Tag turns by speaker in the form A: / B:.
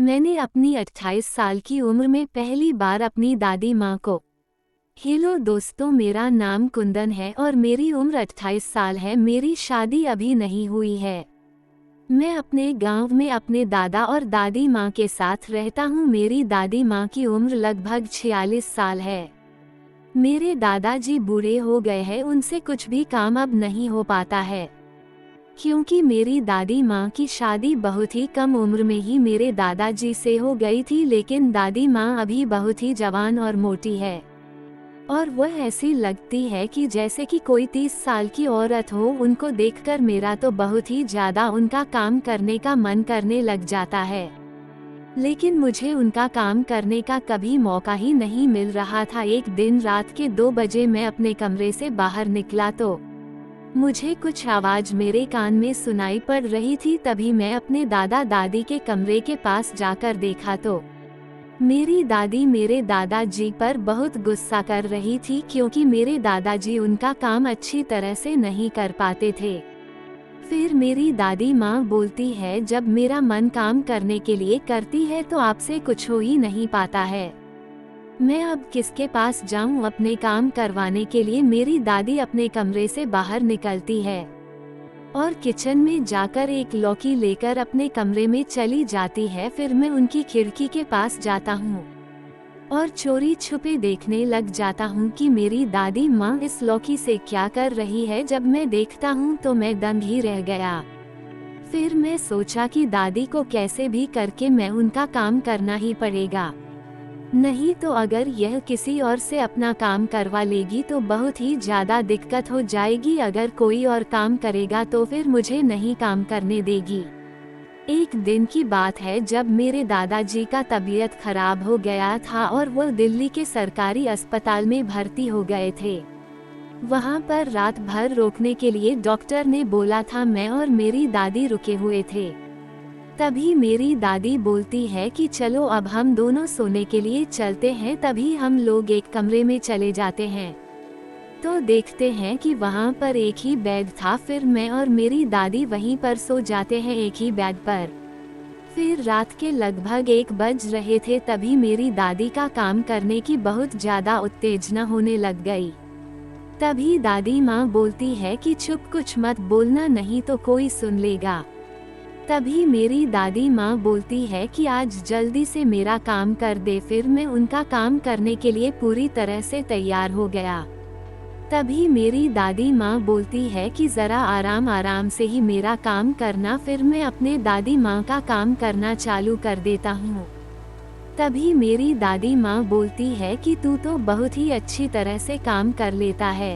A: मैंने अपनी 28 साल की उम्र में पहली बार अपनी दादी माँ को। हेलो दोस्तों, मेरा नाम कुंदन है और मेरी उम्र 28 साल है। मेरी शादी अभी नहीं हुई है। मैं अपने गांव में अपने दादा और दादी माँ के साथ रहता हूँ। मेरी दादी माँ की उम्र लगभग 46 साल है। मेरे दादाजी बूढ़े हो गए हैं, उनसे कुछ भी काम अब नहीं हो पाता है। क्योंकि मेरी दादी माँ की शादी बहुत ही कम उम्र में ही मेरे दादाजी से हो गई थी, लेकिन दादी माँ अभी बहुत ही जवान और मोटी है और वह ऐसी लगती है कि जैसे कि कोई 30 साल की औरत हो। उनको देखकर मेरा तो बहुत ही ज्यादा उनका काम करने का मन करने लग जाता है, लेकिन मुझे उनका काम करने का कभी मौका ही नहीं मिल रहा था। एक दिन रात के 2 बजे मैं अपने कमरे से बाहर निकला तो मुझे कुछ आवाज मेरे कान में सुनाई पड़ रही थी। तभी मैं अपने दादा दादी के कमरे के पास जाकर देखा तो मेरी दादी मेरे दादाजी पर बहुत गुस्सा कर रही थी, क्योंकि मेरे दादाजी उनका काम अच्छी तरह से नहीं कर पाते थे। फिर मेरी दादी माँ बोलती है, जब मेरा मन काम करने के लिए करती है तो आपसे कुछ हो ही नहीं पाता है। मैं अब किसके पास जाऊं अपने काम करवाने के लिए। मेरी दादी अपने कमरे से बाहर निकलती है और किचन में जाकर एक लौकी लेकर अपने कमरे में चली जाती है। फिर मैं उनकी खिड़की के पास जाता हूँ और चोरी छुपे देखने लग जाता हूँ कि मेरी दादी माँ इस लौकी से क्या कर रही है। जब मैं देखता हूँ तो मैं दंग ही रह गया। फिर मैं सोचा कि दादी को कैसे भी करके मैं उनका काम करना ही पड़ेगा, नहीं तो अगर यह किसी और से अपना काम करवा लेगी तो बहुत ही ज्यादा दिक्कत हो जाएगी। अगर कोई और काम करेगा तो फिर मुझे नहीं काम करने देगी। एक दिन की बात है जब मेरे दादाजी का तबीयत खराब हो गया था और वो दिल्ली के सरकारी अस्पताल में भर्ती हो गए थे। वहां पर रात भर रोकने के लिए डॉक्टर ने बोला था। मैं और मेरी दादी रुके हुए थे। तभी मेरी दादी बोलती है कि चलो अब हम दोनों सोने के लिए चलते हैं। तभी हम लोग एक कमरे में चले जाते हैं तो देखते हैं कि वहां पर एक ही बेड था। फिर मैं और मेरी दादी वहीं पर सो जाते हैं, एक ही बेड पर। फिर रात के लगभग 1 बज रहे थे। तभी मेरी दादी का काम करने की बहुत ज्यादा उत्तेजना होने लग गई। तभी दादी माँ बोलती है कि चुप, कुछ मत बोलना, नहीं तो कोई सुन लेगा। तभी मेरी दादी माँ बोलती है कि आज जल्दी से मेरा काम कर दे। फिर मैं उनका काम करने के लिए पूरी तरह से तैयार हो गया। तभी मेरी दादी माँ बोलती है कि जरा आराम आराम से ही मेरा काम करना। फिर मैं अपने दादी माँ का काम करना चालू कर देता हूँ। तभी मेरी दादी माँ बोलती है कि तू तो बहुत ही अच्छी तरह से काम कर लेता है।